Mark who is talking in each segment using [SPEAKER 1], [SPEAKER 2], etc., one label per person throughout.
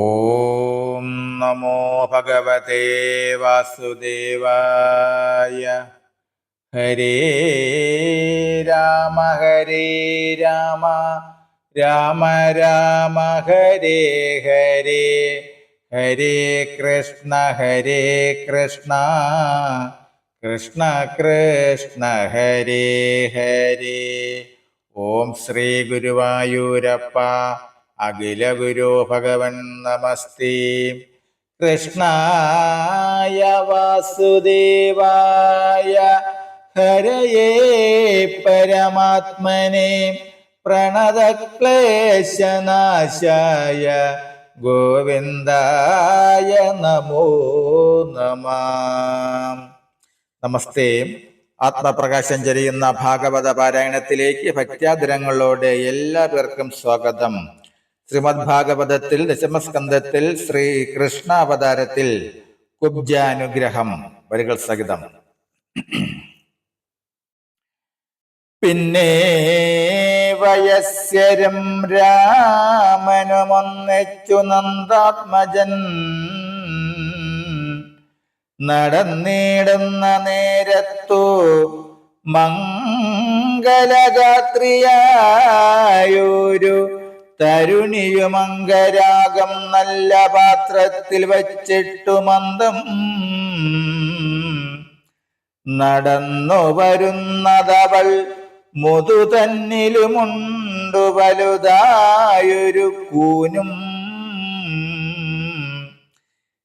[SPEAKER 1] ഓം നമോ ഭഗവതേ വാസുദേവായ. ഹരേ രാമ രാമ രാമ ഹരേ ഹരേ, ഹരേ കൃഷ്ണ കൃഷ്ണ കൃഷ്ണ ഹരേ ഹരേ. ഓം ശ്രീ ഗുരുവായൂരപ്പ അഖില ഗുരു ഭഗവൻ നമസ്തേ. കൃഷ്ണായ വാസുദേവായ ഹരയേ പരമാത്മനെ പ്രണതക്ലേശനാശായ ഗോവിന്ദായ നമോ നമഃ. നമസ്തേ. ആത്മപ്രകാശം ചൊരിയുന്ന ഭാഗവത പാരായണത്തിലേക്ക് ഭക്ത്യാദരങ്ങളോടെ എല്ലാ പേർക്കും സ്വാഗതം. ശ്രീമദ് ഭാഗവതത്തിൽ ദശമസ്കന്ധത്തിൽ ശ്രീകൃഷ്ണാവതാരത്തിൽ കുബ്ജാനുഗ്രഹം വരികൾ സഹിതം. പിന്നെ വയസ്യരും രാമനുമൊന്നിച്ചു നന്ദാത്മജൻ നടന്നിടുന്ന നേരത്തു മംഗലഗാത്രിയായൊരു തരുണിയുമംഗരാഗം നല്ല പാത്രത്തിൽ വച്ചിട്ടു മന്ദം നടന്നു വരുന്നതവൾ മുതു തന്നിലുമുണ്ടു വലുതായൊരു കൂനും.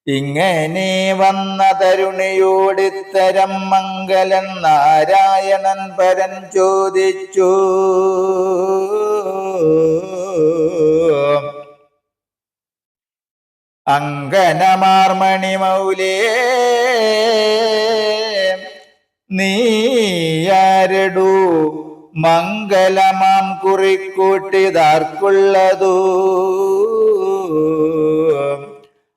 [SPEAKER 1] ഇങ്ങനെ വന്ന തരുണിയോടിത്തരം മംഗലൻ നാരായണൻ പരൻ ചോദിച്ചു. അങ്കനമാർമണി മൗലേ, നീയാരടു മംഗലമാം കുറിക്കൂട്ടിതാർക്കുള്ളതു?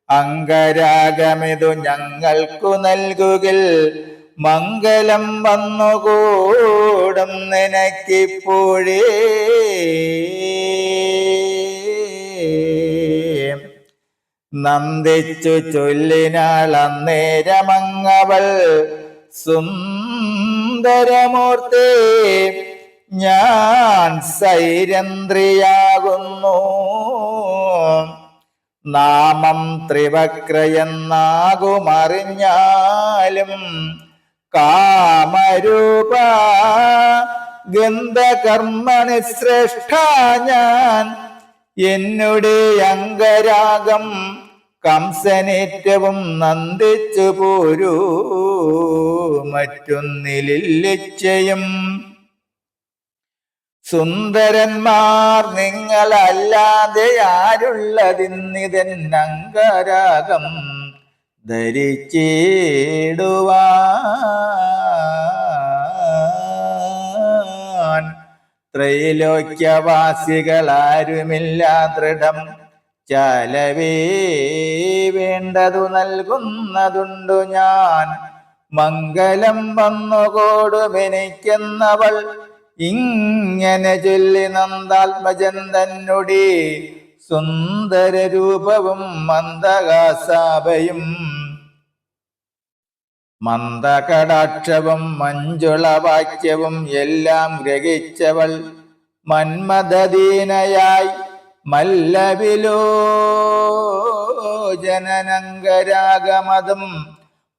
[SPEAKER 1] അംഗരാഗമിതു ഞങ്ങൾക്കു നൽകുകിൽ മംഗലം വന്നുകൂടും നിനക്കിപ്പോഴേ. നന്ദിച്ചു ചൊല്ലിനാൾ അന്നേരമങ്ങവൾ, സുന്ദരമൂർത്തി ഞാൻ സൈരന്ധ്രിയാകുന്നു. നാമം ത്രിവക്രയെന്നാകുമറിഞ്ഞാലും കാമരൂപ ഗന്ധകർമ്മണി ശ്രേഷ്ഠ ഞാൻ. എന്നുടെ അംഗരാഗം കംസനേറ്റവും നന്ദിച്ചു പോരൂ, മറ്റൊന്നിലിച്ചയും. സുന്ദരന്മാർ നിങ്ങളല്ലാതെ ആരുള്ളതിന്നിതൻ അംഗരാഗം ധരിച്ചിടുവാൻ. ത്രൈലോക്യവാസികളാരുമില്ല ദൃഢം ചാലവേ വേണ്ടതു നൽകുന്നതുണ്ടു ഞാൻ. മംഗലം വന്നുകൂടുമെനിക്കെന്നവൾ ഇങ്ങനെ ചൊല്ലി നന്ദാത്മജൻ തന്നുടെ സുന്ദരരൂപവും മന്ദഹാസാഭയും മന്ദകടാക്ഷവും മഞ്ജുളവാക്യവും എല്ലാം ഗ്രഹിച്ചവൾ മന്മദദീനയായി മല്ലവിലോചനനങ്കരാഗമതും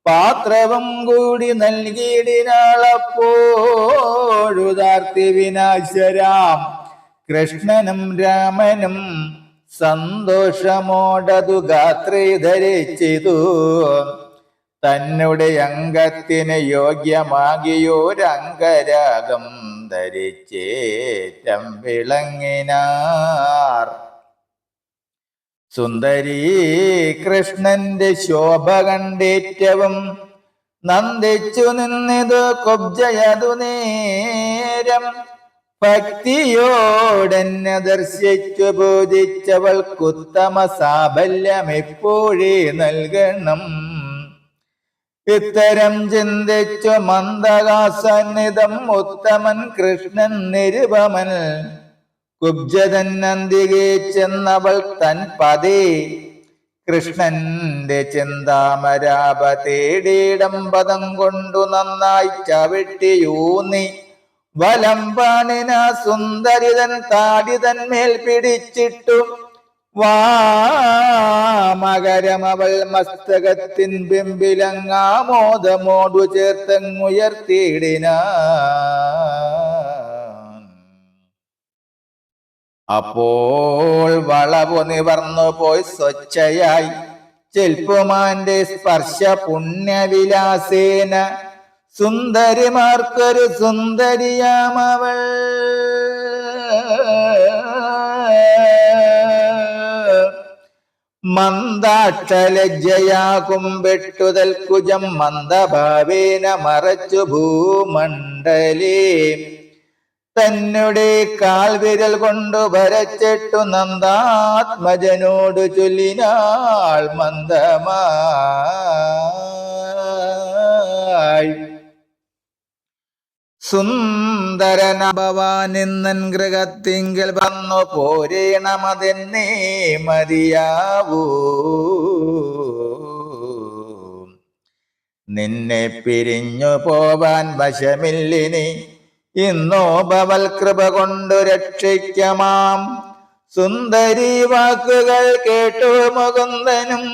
[SPEAKER 1] പാത്രവും കൂടി നൽകിയിടിനാളപ്പോഴുദാർത്തി വിനാശരാം കൃഷ്ണനും രാമനും സന്തോഷമോടതു ഗാത്രി ധരിച്ചിതു. തന്നെ അംഗത്തിന് യോഗ്യമാകിയോരംഗരാഗം ധരിച്ചേറ്റം വിളങ്ങിനാർ. സുന്ദരീ കൃഷ്ണന്റെ ശോഭ കണ്ടേറ്റവും നന്ദിച്ചു നിന്നിതു കുബ്ജയതു നേരം. ഭക്തിയോടെന്നെ ദർശിച്ചു പൂജിച്ചവൾക്കുത്തമ സാഫല്യം എപ്പോഴേ നൽകണം. ഇത്തരം ചിന്തിച്ചു മന്ദഹാസന്നിധം ഉത്തമൻ കൃഷ്ണൻ നിരുപമൻ കുബ്ജതൻ അന്തികെ ചെന്നവൾ തൻ പതേ കൃഷ്ണന്റെ ചിന്താമരാപ തേടിയിടം പദം കൊണ്ടു നന്നായി ചവിട്ടിയൂന്നി വലം പാണിന സുന്ദരിതൻ താടിതന്മേൽ പിടിച്ചിട്ടു വാമകരമവൾ മസ്തകത്തിൻ ബിംബിലങ്ങാമോദമോടു ചേർത്തങ്ങുയർത്തിയിടിന. അപ്പോൾ വളവു നിവർന്നു പോയി സ്വച്ഛയായി ചെൽപ്പുമാന്റെ സ്പർശ പുണ്യവിലാസേന സുന്ദരിമാർക്കൊരു സുന്ദരിയാമവൾ. മന്ദാക്ഷലജ്ജയാ കുമ്പെട്ടുതൽ കുജം മന്ദഭാവേന മറച്ചു ഭൂമണ്ഡലേ തന്നെ കാൽവിരൽ കൊണ്ടു ഭരച്ചിട്ടു നന്ദാത്മജനോട് ചൊല്ലിനാൾ മന്ദമായി. സുന്ദരനഭവാനിന്നൻ ഗൃഹത്തിങ്കൽ വന്നു പോരേണമതെന്നേ മതിയാവൂ. നിന്നെ പിരിഞ്ഞു പോവാൻ വശമില്ലിനി ഇന്നോ ഭവൽ കൃപ കൊണ്ടു രക്ഷിക്കമാം. സുന്ദരി വാക്കുകൾ കേട്ടു മുകുന്ദനും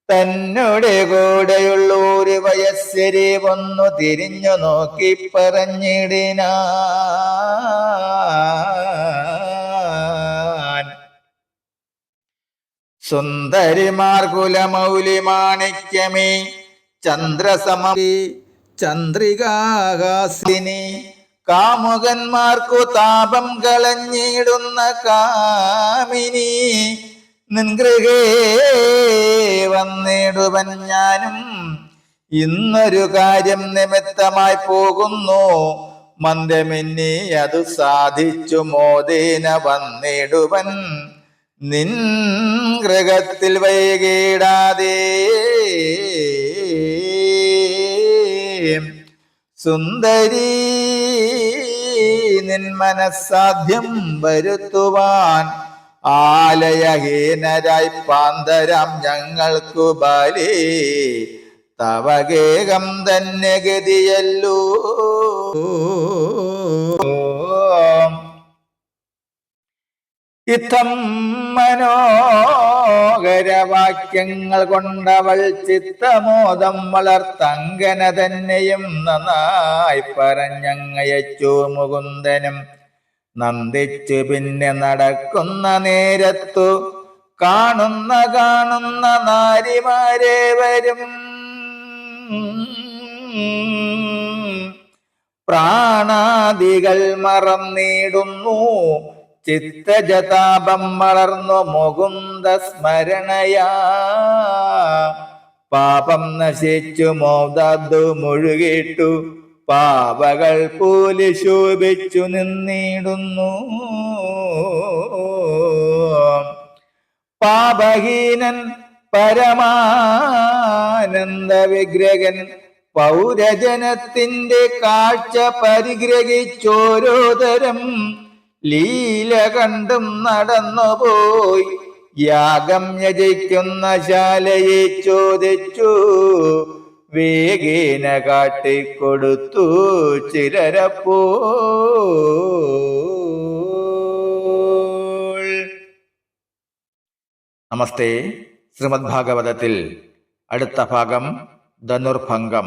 [SPEAKER 1] തന്നെ കൂടെയുള്ളൂര് വയസ്സരെ ഒന്നു തിരിഞ്ഞു നോക്കി പറഞ്ഞിടിനാൻ. സുന്ദരിമാർ കുലമൗലി മാണിക്യമേ ചന്ദ്രസമി ചന്ദ്രികാഹാസിനി കാമുകന്മാർക്കു താപം കളഞ്ഞിടുന്ന കാമിനി നിൻഗൃഹേ വന്നിടുവൻ ഞാനും ഇന്നൊരു കാര്യം നിമിത്തമായി പോകുന്നു. മന്ദമിന്നി അതു സാധിച്ചു മോദേന വന്നിടുവൻ നിൻ ഗൃഹത്തിൽ വൈകിടാതെ. സുന്ദരി നിൻ മനസ്സാധ്യം വരുത്തുവാൻ ആലയഹീനരായി പാന്തരാം ഞങ്ങൾക്കു ബലി തവകേകം തന്നെ ഗതിയല്ലോ. ഇത്തം മനോഹരവാക്യങ്ങൾ കൊണ്ടവൾ ചിത്തമോദം വളർത്തങ്കന തന്നെയും നന്നായി പറഞ്ഞങ്ങയച്ചു. മുകുന്ദനും നന്ദിച്ചു പിന്നെ നടക്കുന്ന നേരത്തു കാണുന്ന നാരിമാരെ വരും. പ്രാണാദികൾ മറന്നിടുന്നു ചിത്തജതാപം വളർന്നു മുകുന്ദ സ്മരണയാ. പാപം നശിച്ചു മോദാദു മുഴുകിട്ടു പാപകൾ പോലെ ശോഭിച്ചു നിന്നിടുന്നു. പാപഹീനൻ പരമാനന്ദ വിഗ്രഹൻ പൗരജനത്തിന്റെ കാഴ്ച പരിഗ്രഹിച്ചോരോതരം ലീല കണ്ടും നടന്നുപോയി യാഗം യജിക്കുന്ന ശാലയെ ചോദിച്ചു. വേഗേന കാട്ടിക്കൊടുത്തു ചിലരപ്പോൾ. നമസ്തേ. ശ്രീമദ് ഭാഗവതത്തിൽ അടുത്ത ഭാഗം ധനുർഭംഗം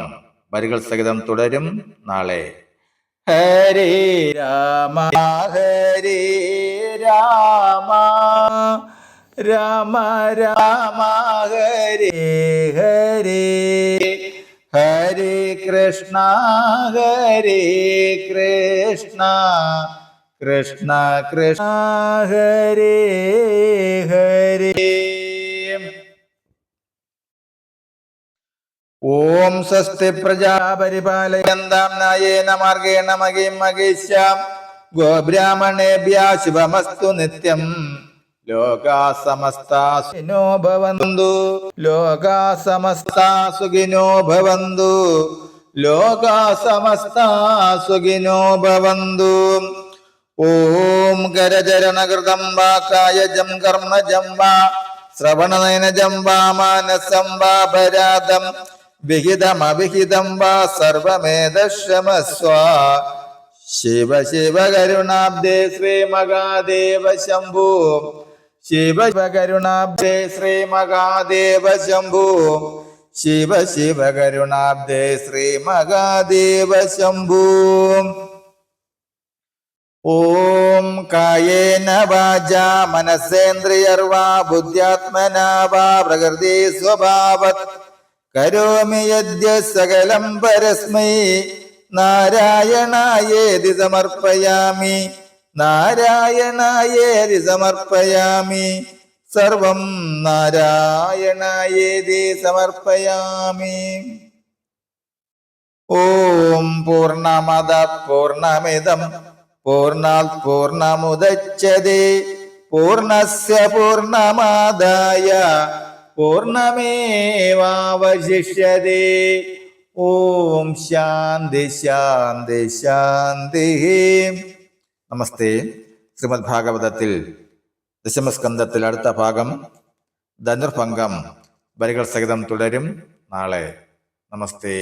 [SPEAKER 1] വരികൾ സഹിതം തുടരും നാളെ. ഹരേ രാമ ഹരേ രാമ രാമ രാമ ഹരേ ഹരേ ഹരേ കൃഷ്ണ ഹരേ കൃഷ്ണ കൃഷ്ണ കൃഷ്ണ ഹരേ ഹരേ. ഓം സ്വസ്തി പ്രജാപരിപാലയന്താം ന്യായേന മാർഗേണ മഹിം മഹിഷ്യാം ഗോബ്രാഹ്മണേഭ്യഃ ശുഭമസ്തു നിത്യം. ലോകാ സമസ്താ സുഖിനോ ഭവന്തു. ലോകാ സമസ്താ സുഖിനോ ഭവന്തു. ലോകാ സമസ്താ സുഖിനോ ഭവന്തു. ഓം കരചരണകൃതം വാ കായജം കർമ്മജം വാ ശ്രവണനയനജം വാ മാനസം വാ പരാതം വിഹിതമവിഹിതം വാ സർവമേതക്ഷമസ്വ. ശിവ ശിവ കരുണാബ്ദേ ശ്രീ മഹാദേവ ശംഭോ. ശിവ ശിവ കരുണാബ്ദേ ശ്രീ മഹാദേവ ശംഭോ. ശിവ ശിവ കരുണാബ്ദേ ശ്രീ മഹാദേവ ശംഭോ. ഓം കായേന വാചാ മനസേന്ദ്രിയർവാ ബുദ്ധ്യാത്മനാ വാ പ്രകൃതി സ്വഭാവത് കരോമി യദ്യ സകലം പരസ്മൈ നാരായണായേതി സമർപ്പയാമി. നാരായണായേതി സമർപ്പയാമി. സർവം നാരായണായേതി സമർപ്പയാമി. ഓം പൂർണ്ണമദ പൂർണ്ണമിദം പൂർണ്ണാത് പൂർണ്ണമുദച്യതേ പൂർണ്ണസ്യ പൂർണ്ണമാദായ പൂർണ്ണമേവാവശിഷ്യതേ. ഓം ശാന്തി ശാന്തി ശാന്തി. നമസ്തേ. ശ്രീമദ് ഭാഗവതത്തിൽ ദശമസ്കന്ധത്തിൽ അടുത്ത ഭാഗം ധനുർഭംഗം വരികൾ സഹിതം തുടരും നാളെ. നമസ്തേ.